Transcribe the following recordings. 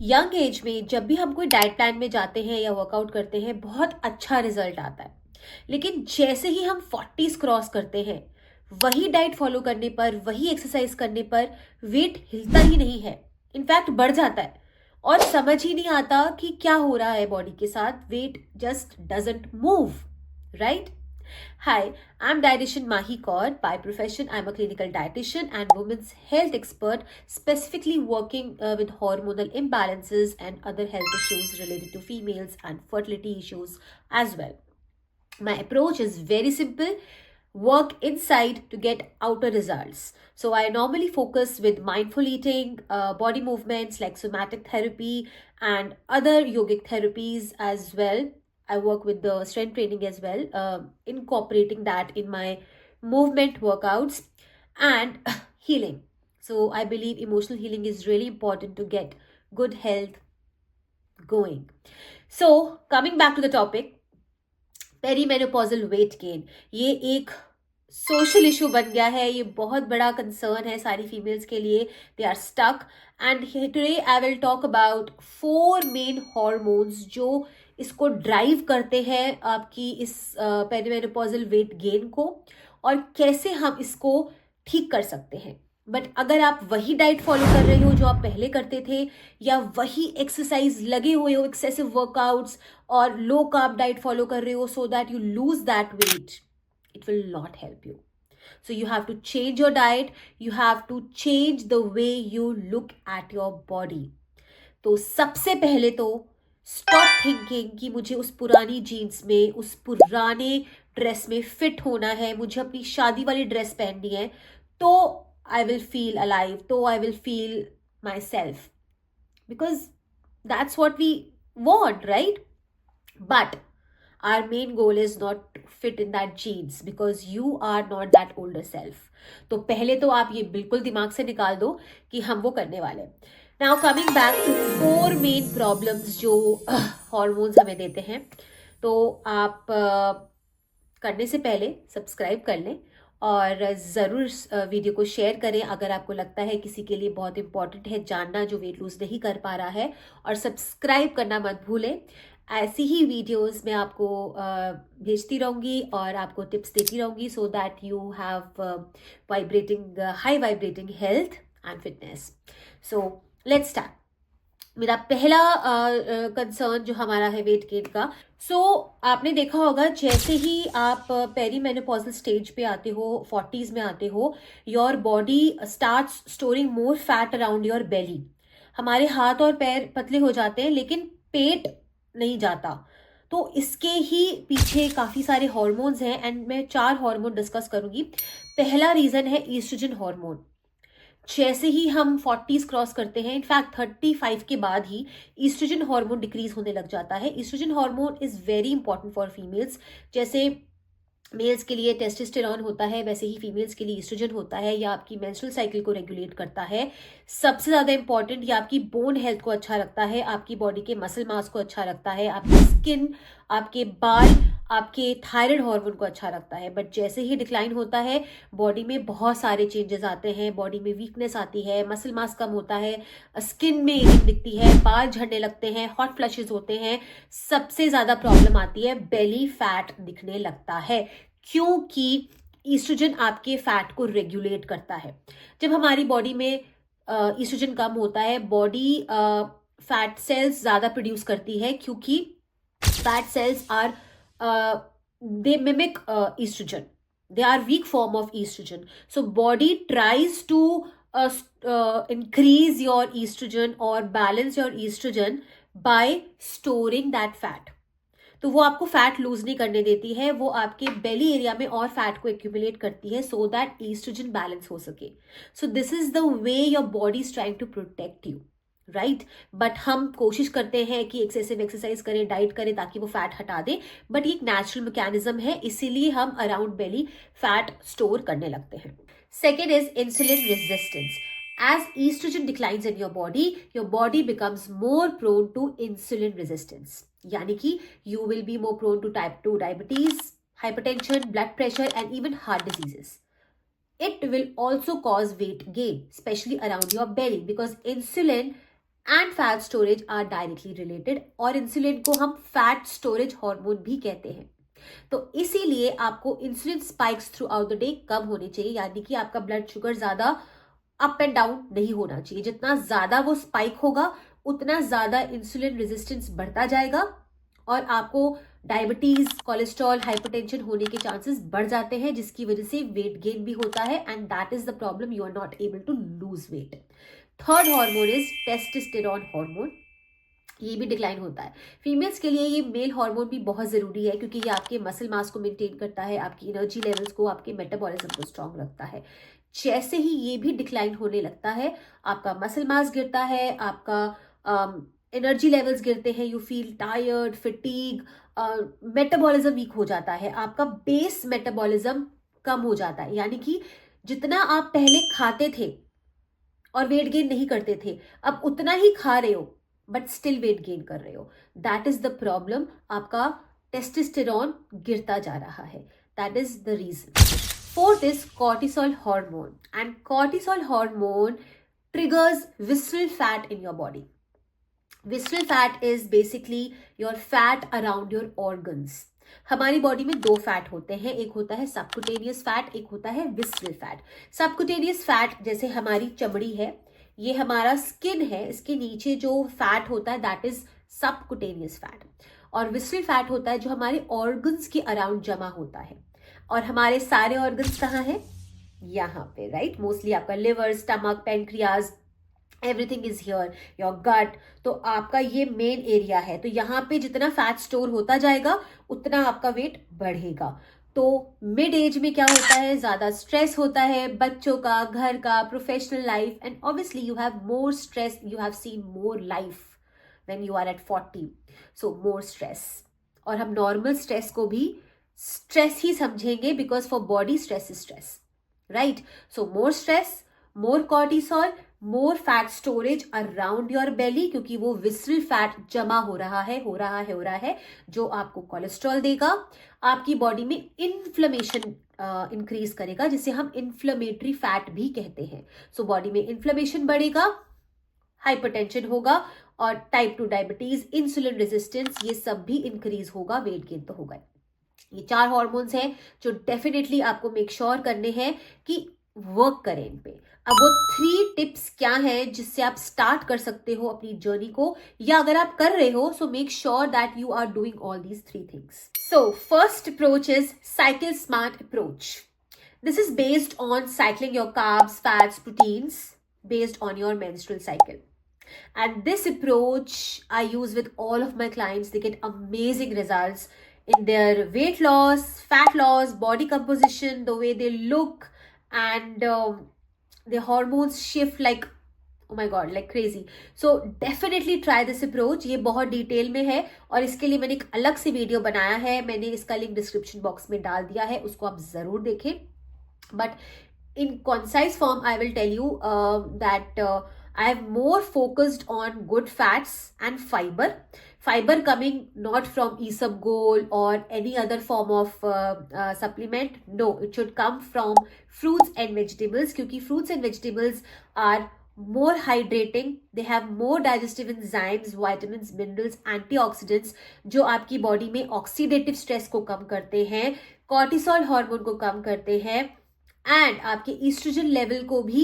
Young age में जब भी हम कोई डाइट प्लान में जाते हैं या वर्कआउट करते हैं बहुत अच्छा रिजल्ट आता है। लेकिन जैसे ही हम 40s क्रॉस करते हैं, वही डाइट फॉलो करने पर, वही एक्सरसाइज करने पर वेट हिलता ही नहीं है, इनफैक्ट बढ़ जाता है। और समझ ही नहीं आता कि क्या हो रहा है बॉडी के साथ, weight just doesn't move, right? Hi, I'm dietitian Mahi Kaur. By profession, I'm a clinical dietitian and women's health expert, specifically working with hormonal imbalances and other health issues related to females and fertility issues as well. My approach is very simple: work inside to get outer results. So I normally focus with mindful eating, body movements like somatic therapy, and other yogic therapies as well. I work with the strength training as well, incorporating that in my movement workouts and healing. So I believe emotional healing is really important to get good health going. So coming back to the topic, perimenopausal weight gain, ये एक social issue बन गया है, ये बहुत बड़ा concern है सारी फीमेल्स के लिए। They are stuck and today I will talk about 4 main hormones जो इसको ड्राइव करते हैं, आपकी इस पेरीमेनोपॉजल वेट गेन को, और कैसे हम इसको ठीक कर सकते हैं। बट अगर आप वही डाइट फॉलो कर रहे हो जो आप पहले करते थे, या वही एक्सरसाइज लगे हुए हो, एक्सेसिव वर्कआउट्स और लो कार्ब डाइट फॉलो कर रहे हो so that you lose that weight, it will not help you. So you have to change your diet, you have to change the way you look at your body. तो सबसे पहले तो stop thinking कि मुझे उस पुरानी jeans में, उस पुराने ड्रेस में फिट होना है, मुझे अपनी शादी वाली ड्रेस पहननी है तो आई विल फील अलाइव, तो I will feel myself, because that's what we want, right? But our main goal is not to fit in that jeans because you are not that older self. तो पहले तो आप ये बिल्कुल दिमाग से निकाल दो कि हम वो करने वाले। Now coming back to 4 main problems जो हॉर्मोन्स हमें देते हैं, तो आप करने से पहले सब्सक्राइब कर लें और ज़रूर वीडियो को शेयर करें अगर आपको लगता है किसी के लिए बहुत इंपॉर्टेंट है जानना जो वेट लूज़ नहीं कर पा रहा है। और सब्सक्राइब करना मत भूलें। ऐसी ही वीडियोस मैं आपको भेजती रहूँगी और आपको टिप्स देती रहूँगी सो that you have vibrating high vibrating health and fitness. So let's start. मेरा पहला कंसर्न जो हमारा है वेट गेन का, आपने देखा होगा जैसे ही आप पेरीमेनोपॉजल स्टेज पे आते हो, 40s में आते हो, your body starts storing more fat around your बेली। हमारे हाथ और पैर पतले हो जाते हैं लेकिन पेट नहीं जाता। तो इसके ही पीछे काफ़ी सारे हॉर्मोन्स हैं एंड मैं 4 हार्मोन डिस्कस करूंगी। पहला रीज़न है ईस्ट्रोजन हार्मोन। जैसे ही हम 40s क्रॉस करते हैं, इनफैक्ट 35 के बाद ही ईस्ट्रोजन हार्मोन डिक्रीज होने लग जाता है। Estrogen hormone is very important for females. जैसे मेल्स के लिए टेस्टोस्टेरॉन होता है, वैसे ही फीमेल्स के लिए ईस्ट्रोजन होता है, या आपकी मेंस्ट्रुअल साइकिल को रेगुलेट करता है। सबसे ज़्यादा इंपॉर्टेंट, ये आपकी बोन हेल्थ को अच्छा रखता है, आपकी बॉडी के मसल मास को अच्छा रखता है, आपकी स्किन, आपके बाल, आपके थायराइड हार्मोन को अच्छा रखता है। बट जैसे ही डिक्लाइन होता है, बॉडी में बहुत सारे चेंजेस आते हैं, बॉडी में वीकनेस आती है, मसल मास कम होता है, स्किन में एजिंग दिखती है, बाल झड़ने लगते हैं, हॉट फ्लशेज होते हैं, सबसे ज़्यादा प्रॉब्लम आती है, बेली फैट दिखने लगता है, क्योंकि ईस्ट्रोजन आपके फैट को रेगुलेट करता है। जब हमारी बॉडी में ईस्ट्रोजन कम होता है, बॉडी फैट सेल्स ज़्यादा प्रोड्यूस करती है, क्योंकि fat cells are they mimic estrogen. They are weak form of estrogen. So body tries to increase your estrogen or balance your estrogen by storing that fat. तो वो आपको fat loose नहीं करने देती है, वो आपके बेली एरिया में और फैट को एक्यूमुलेट करती है सो दैट ईस्ट्रोजन बैलेंस हो सके। So this is the way your body is trying to protect you, right? But हम कोशिश करते हैं कि एक्सेसिव एक्सरसाइज करें, डाइट करें ताकि वो फैट हटा दे, बट ये एक नेचुरल मैकेनिज्म है, इसीलिए हम अराउंड बेली फैट स्टोर करने लगते हैं। Second is insulin resistance. As estrogen declines in your body becomes more prone to insulin resistance. यानी कि you will be more prone to type 2 diabetes, hypertension, blood pressure and even heart diseases. It will also cause weight gain, especially around your belly, because insulin and fat storage are directly related, और insulin को हम fat storage hormone भी कहते हैं। तो इसीलिए आपको insulin spikes throughout the day कम होने चाहिए, यानी कि आपका ब्लड शुगर ज्यादा अप एंड डाउन नहीं होना चाहिए। जितना ज्यादा वो स्पाइक होगा उतना ज्यादा इंसुलिन रेजिस्टेंस बढ़ता जाएगा और आपको डायबिटीज, कोलेस्ट्रॉल, हाइपरटेंशन होने के चांसेस बढ़ जाते हैं, जिसकी वजह से वेट गेन भी होता है, and that is the problem, you are not able to lose weight. Third hormone is testosterone hormone, ये भी डिक्लाइन होता है। फीमेल्स के लिए ये मेल हार्मोन भी बहुत जरूरी है, क्योंकि ये आपके मसल मास को मेंटेन करता है, आपकी एनर्जी लेवल्स को, आपके मेटाबॉलिज्म को स्ट्रांग रखता है। जैसे ही ये भी डिक्लाइन होने लगता है, आपका मसल मास गिरता है, आपका एनर्जी लेवल्स गिरते हैं, you feel tired, fatigue, metabolism weak हो जाता है, आपका बेस मेटाबॉलिज्म कम हो जाता है, यानी कि जितना आप पहले खाते थे और वेट गेन नहीं करते थे, अब उतना ही खा रहे हो बट स्टिल वेट गेन कर रहे हो। दैट इज द प्रॉब्लम, आपका टेस्टोस्टेरोन गिरता जा रहा है, that is the reason. Fourth is cortisol hormone, and cortisol hormone triggers visceral fat in your body. Visceral fat is basically your fat around your organs. हमारी body में दो fat होते हैं, एक होता है सबकुटेनियस फैट, एक होता है विस्रल फैट। सबकुटेनियस फैट जैसे हमारी चमड़ी है, ये हमारा स्किन है, इसके नीचे जो फैट होता है दैट इज सबकुटेनियस फैट, और विस्रल फैट होता है जो हमारे ऑर्गन्स के अराउंड जमा होता है। और हमारे सारे ऑर्गन्स कहाँ हैं? यहाँ पे, राइट। मोस्टली आपका liver, stomach, pancreas, everything is here, your gut. तो आपका ये मेन एरिया है, तो यहाँ पे जितना फैट स्टोर होता जाएगा उतना आपका वेट बढ़ेगा। तो मिड एज में क्या होता है? ज्यादा स्ट्रेस होता है, बच्चों का, घर का, professional life, and obviously you have more stress, you have seen more life when you are at 40, so more stress. और हम नॉर्मल स्ट्रेस को भी स्ट्रेस ही समझेंगे, because for body stress is stress, right. So more stress, more cortisol, more fat storage around your belly, क्योंकि वो visceral fat जमा हो रहा है, जो आपको कोलेस्ट्रॉल देगा, आपकी बॉडी में इन्फ्लेमेशन इंक्रीज करेगा, जिसे हम इन्फ्लेमेटरी फैट भी कहते हैं। सो बॉडी में इन्फ्लेमेशन बढ़ेगा, हाइपरटेंशन होगा, और टाइप 2 डायबिटीज, इंसुलिन रेजिस्टेंस, ये सब भी इंक्रीज होगा, वेट गेन तो होगा। ये 4 हॉर्मोन्स हैं जो डेफिनेटली आपको मेक श्योर करने हैं कि वर्क करें इन पे। अब वो 3 टिप्स क्या हैं जिससे आप स्टार्ट कर सकते हो अपनी जर्नी को, या अगर आप कर रहे हो so make sure that you are doing all these 3 things. So first approach is cycle smart approach. This is based on cycling your carbs, fats, proteins based on your menstrual cycle. And this approach I use with all of my clients. They get amazing results in their weight loss, fat loss, body composition, the way they look, and their hormones shift like, oh my god, like crazy. So definitely try this approach. ये बहुत detail में है और इसके लिए मैंने एक अलग से वीडियो बनाया है, मैंने इसका लिंक डिस्क्रिप्शन बॉक्स में डाल दिया है, उसको आप जरूर देखें। But in concise form, I will tell you that I have more focused on good fats and fiber. Fiber coming not from isabgol or any other form of supplement. No, it should come from fruits and vegetables, क्योंकि fruits and vegetables are more hydrating. They have more digestive enzymes, vitamins, minerals, antioxidants, जो आपकी body में oxidative stress को कम करते हैं, cortisol hormone को कम करते हैं, एंड आपके ईस्ट्रोजन लेवल को भी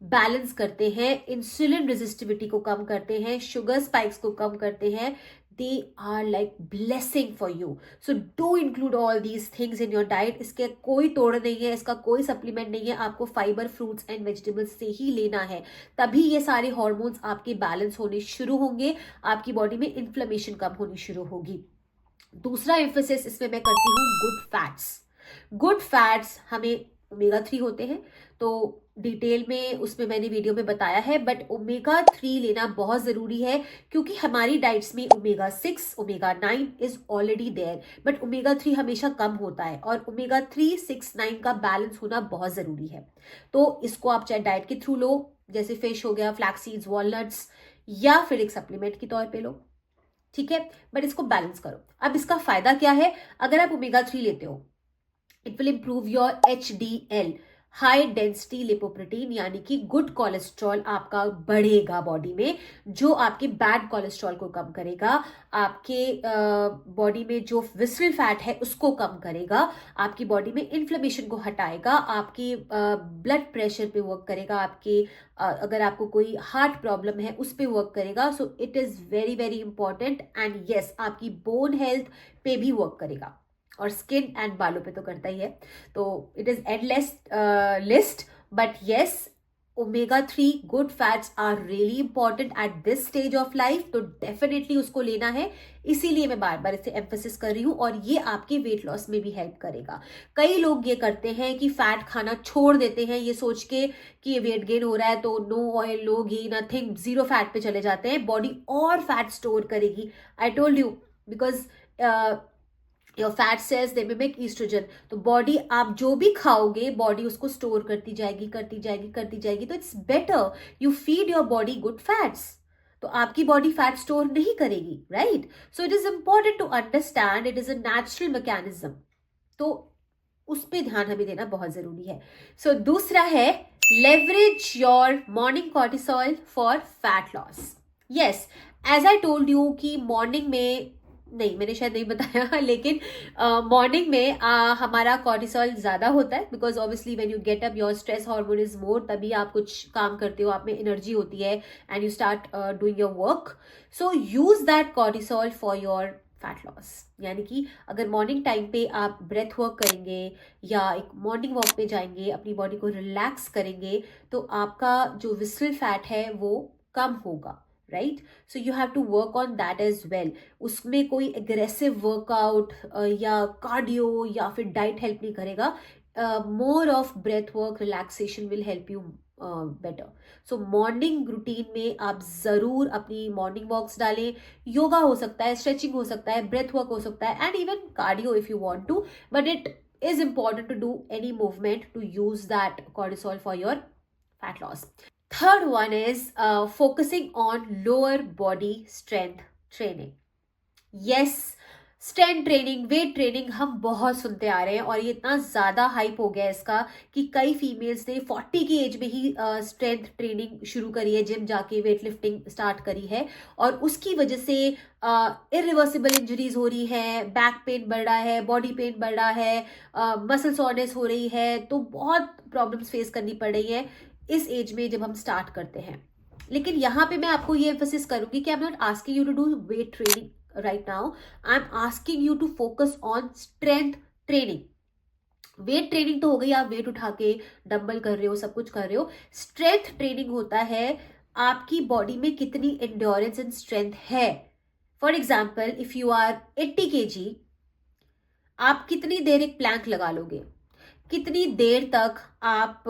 बैलेंस करते हैं, इंसुलिन रेजिस्टिविटी को कम करते हैं, शुगर स्पाइक्स को कम करते हैं। They are like blessing for you. So do include all these things in your diet. इसके कोई तोड़ नहीं है, इसका कोई सप्लीमेंट नहीं है, आपको फाइबर, फ्रूट्स एंड वेजिटेबल्स से ही लेना है, तभी ये सारे हॉर्मोन्स आपके बैलेंस होने शुरू होंगे, आपकी बॉडी में इन्फ्लेमेशन कम होनी शुरू होगी। दूसरा एम्फेसिस इसमें मैं करती हूँ गुड फैट्स। गुड फैट्स हमें ओमेगा 3 होते हैं, तो डिटेल में उसमें मैंने वीडियो में बताया है, बट ओमेगा 3 लेना बहुत जरूरी है, क्योंकि हमारी डाइट्स में omega 6, omega 9 is already there, but omega 3 हमेशा कम होता है, और ओमेगा 3, 6, 9 का बैलेंस होना बहुत जरूरी है। तो इसको आप चाहे डाइट के थ्रू लो, जैसे फिश हो गया, फ्लैक्स सीड्स, वॉलनट्स, या फिर एक सप्लीमेंट के तौर पे लो, ठीक है, बट इसको बैलेंस करो। अब इसका फायदा क्या है? अगर आप ओमेगा 3 लेते हो, it will improve your HDL, high density lipoprotein यानी कि गुड कोलेस्ट्रॉल आपका बढ़ेगा बॉडी में, जो आपके बैड कोलेस्ट्रॉल को कम करेगा, आपके बॉडी में जो विसरल फैट है उसको कम करेगा, आपकी बॉडी में इन्फ्लेमेशन को हटाएगा, आपकी ब्लड प्रेशर पे वर्क करेगा, आपके अगर आपको कोई हार्ट प्रॉब्लम है उस पे वर्क करेगा. सो it is very very important. And yes, आपकी बोन हेल्थ पे भी वर्क करेगा और स्किन एंड बालों पे तो करता ही है. तो it is endless list, but yes, omega 3 good fats are really important at this stage of life. तो डेफिनेटली उसको लेना है, इसीलिए मैं बार बार इसे एम्फेसिस कर रही हूँ. और ये आपके वेट लॉस में भी हेल्प करेगा. कई लोग ये करते हैं कि फैट खाना छोड़ देते हैं ये सोच के कि वेट गेन हो रहा है तो no oil, no ghee, nothing, zero fat पे चले जाते हैं. बॉडी और फैट स्टोर करेगी. I told you, because your fat cells they mimic estrogen. तो बॉडी, आप जो भी खाओगे बॉडी उसको स्टोर करती जाएगी करती जाएगी करती जाएगी. तो it's better you feed your body good fats. तो आपकी बॉडी फैट स्टोर नहीं करेगी, right? So it is important to understand it is a natural mechanism. तो उस पर ध्यान हमें देना बहुत जरूरी है. सो दूसरा है leverage your morning cortisol for fat loss. Yes, as I told you कि मॉर्निंग में, नहीं मैंने शायद नहीं बताया, लेकिन मॉर्निंग में हमारा कॉर्टिसोल ज्यादा होता है, because obviously when you get up your stress hormone is more, तभी आप कुछ काम करते हो, आप में एनर्जी होती है and you start doing your work. So use that cortisol for your fat loss. यानी कि अगर मॉर्निंग टाइम पे आप ब्रेथ वर्क करेंगे या एक मॉर्निंग वॉक पे जाएंगे, अपनी बॉडी को रिलैक्स करेंगे, तो आपका जो विसरल फैट है वो कम होगा, right? So you have to work on that as well. उसमें कोई एग्रेसिव वर्कआउट या कार्डियो या फिर डाइट हेल्प नहीं करेगा. More of breath work, relaxation will help you better. So morning routine में आप जरूर अपनी मॉर्निंग वॉक्स डालें. योगा हो सकता है, स्ट्रेचिंग हो सकता है, ब्रेथ वर्क हो सकता है, and even cardio if you want to, but it is important to do any movement to use that cortisol for your fat loss. Third one is focusing on lower body strength training. Yes, strength training, weight training हम बहुत सुनते आ रहे हैं और ये इतना ज़्यादा hype हो गया है इसका कि कई फीमेल्स ने 40 की एज में ही स्ट्रेंथ ट्रेनिंग शुरू करी है, जिम जाके वेट लिफ्टिंग स्टार्ट करी है, और उसकी वजह से इरिवर्सिबल इंजरीज हो रही है, बैक पेन बढ़ रहा है, बॉडी पेन बढ़ रहा है, मसल सोरनेस हो रही है. तो बहुत प्रॉब्लम्स फेस करनी पड़ रही है इस एज में जब हम स्टार्ट करते हैं. लेकिन यहाँ पे मैं आपको ये एम्फेसिस करूंगी कि I am not asking you to do weight training right now. I'm asking you to focus on strength training. Weight training तो हो गई, आप वेट उठा के डंबल कर रहे हो, सब कुछ कर रहे हो. स्ट्रेंथ ट्रेनिंग होता है आपकी बॉडी में कितनी एंड्योरेंस एंड स्ट्रेंथ है. For example, if you are 80 kg, आप कितनी देर एक प्लैंक लगा लोगे, कितनी देर तक आप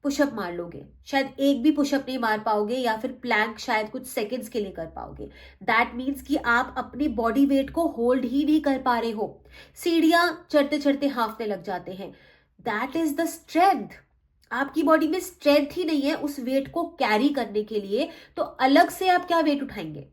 पुशअप मार लोगे. शायद एक भी पुशअप नहीं मार पाओगे, या फिर प्लैंक शायद कुछ सेकंड्स के लिए कर पाओगे. दैट मीन्स कि आप अपनी बॉडी वेट को होल्ड ही नहीं कर पा रहे हो. सीढ़ियां चढ़ते चढ़ते हांफने लग जाते हैं. That is the strength. आपकी बॉडी में स्ट्रेंथ ही नहीं है उस वेट को कैरी करने के लिए, तो अलग से आप क्या वेट उठाएंगे.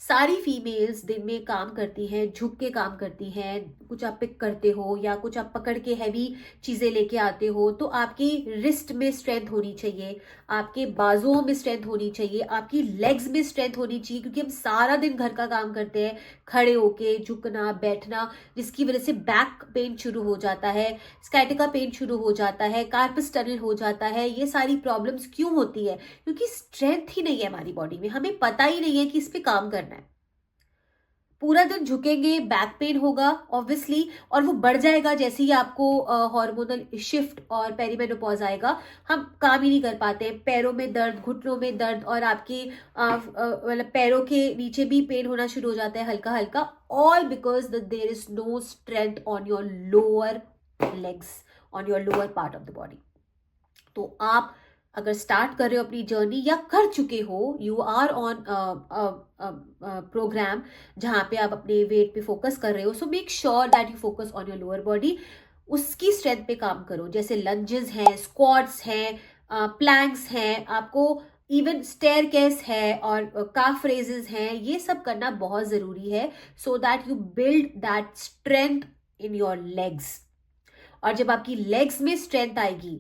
सारी फीमेल्स दिन में काम करती हैं, झुक के काम करती हैं, कुछ आप पिक करते हो या कुछ आप पकड़ के हैवी चीजें लेके आते हो, तो आपकी रिस्ट में स्ट्रेंथ होनी चाहिए, आपके बाजुओं में स्ट्रेंथ होनी चाहिए, आपकी लेग्स में स्ट्रेंथ होनी चाहिए, क्योंकि हम सारा दिन घर का काम करते हैं, खड़े होके झुकना बैठना, जिसकी वजह से बैक पेन शुरू हो जाता है, स्काइटिका पेन शुरू हो जाता है, कार्पस टनल हो जाता है. ये सारी प्रॉब्लम्स क्यों होती है? क्योंकि स्ट्रेंथ ही नहीं है हमारी बॉडी में, हमें पता ही नहीं है कि इस पे काम करना है. पूरा दिन झुकेंगे, बैक पेन होगा ऑब्वियसली, और वो बढ़ जाएगा जैसे ही आपको हार्मोनल शिफ्ट और पेरीमेनोपॉज आएगा. हम काम ही नहीं कर पाते हैं, पैरों में दर्द, घुटनों में दर्द, और आपके मतलब पैरों के नीचे भी पेन होना शुरू हो जाता है हल्का हल्का. All because there is no strength on your lower legs, on your lower part of the body. तो आप अगर स्टार्ट कर रहे हो अपनी जर्नी या कर चुके हो, यू आर ऑन प्रोग्राम जहां पे आप अपने वेट पे फोकस कर रहे हो, so make sure that you focus on your lower body. उसकी स्ट्रेंथ पे काम करो, जैसे लंजेस हैं, स्क्वाट्स हैं, प्लैंक्स हैं, आपको इवन स्टेयरकेस है और काफ रेजेस हैं. ये सब करना बहुत जरूरी है, सो that you build that strength in your legs. और जब आपकी लेग्स में स्ट्रेंथ आएगी,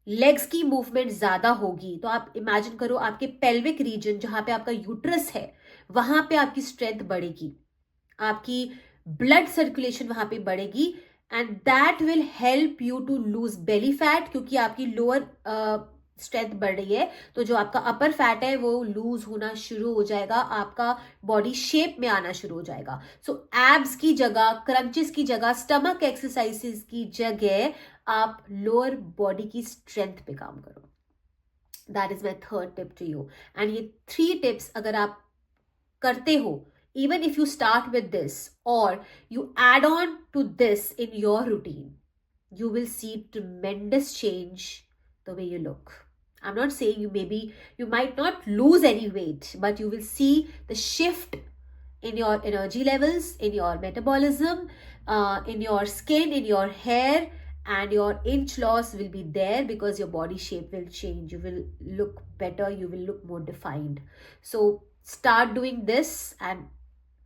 लेग्स की मूवमेंट ज्यादा होगी, तो आप इमेजिन करो आपके पेल्विक रीजन जहां पे आपका यूट्रस है वहां पे आपकी स्ट्रेंथ बढ़ेगी, आपकी ब्लड सर्कुलेशन वहां पे बढ़ेगी, and that will help you to lose belly fat, क्योंकि आपकी लोअर स्ट्रेंथ बढ़ रही है तो जो आपका अपर फैट है वो लूज होना शुरू हो जाएगा, आपका बॉडी शेप में आना शुरू हो जाएगा। सो एब्स की जगह, क्रंचेस की जगह, स्टमक एक्सरसाइजेस की जगह आप लोअर बॉडी की स्ट्रेंथ पे काम करो। That is my third tip to you. And ये 3 टिप्स अगर आप करते हो, even if you start with this or you add on to this in your routine, you will see tremendous change the way you look. I'm not saying you might not lose any weight, but you will see the shift in your energy levels, in your metabolism, in your skin, in your hair, and your inch loss will be there because your body shape will change. You will look better, you will look more defined. So start doing this, and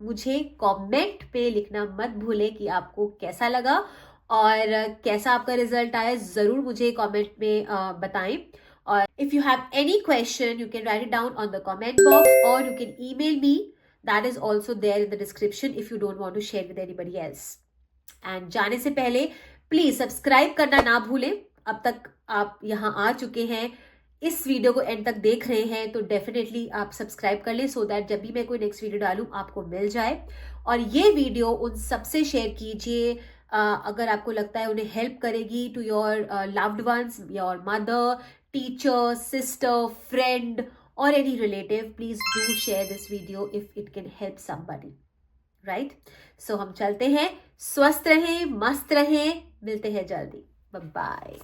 मुझे comment पे लिखना मत भूलें कि आपको कैसा लगा और कैसा आपका रिजल्ट आया, जरूर मुझे कमेंट में बताएं। और if you have any question you can write it down on the comment box और you can email me, that is also there in the description if you don't want to share with anybody else. And जाने से पहले please subscribe करना ना भूलें। अब तक आप यहाँ आ चुके हैं, इस वीडियो को एंड तक देख रहे हैं, तो डेफिनेटली आप सब्सक्राइब कर लें सो दैट जब भी मैं कोई नेक्स्ट वीडियो डालूं आपको मिल जाए। और ये वीडियो उन सबसे शेयर कीजिए अगर आपको लगता है उन्हें हेल्प करेगी, to your loved ones, your mother, teacher, sister, friend और any relative. Please do share this video if it can help somebody, right? So हम चलते हैं, स्वस्थ रहें, मस्त रहें, मिलते हैं जल्दी, बाय बाय।